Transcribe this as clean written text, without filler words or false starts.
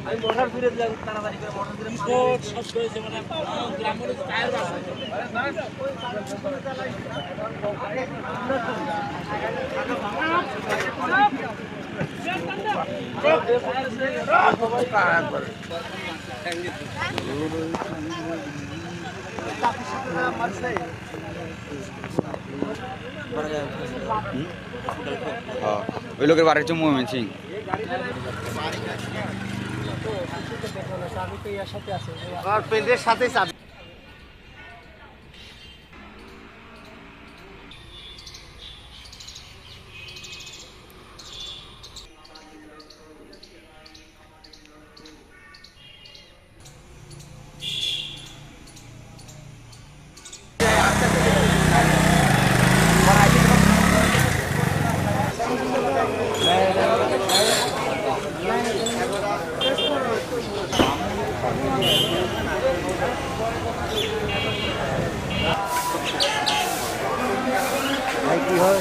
আমি মোটর ফিরে দিলাম তাড়াতাড়ি করে মোটর ফিরে সব হয়েছে মানে গ্রামের টায়ার আছে ওই লোকের বাড়ির হচ্ছে মোহাম্মদ সিং পেন্টের সাথে চাবি কি হয়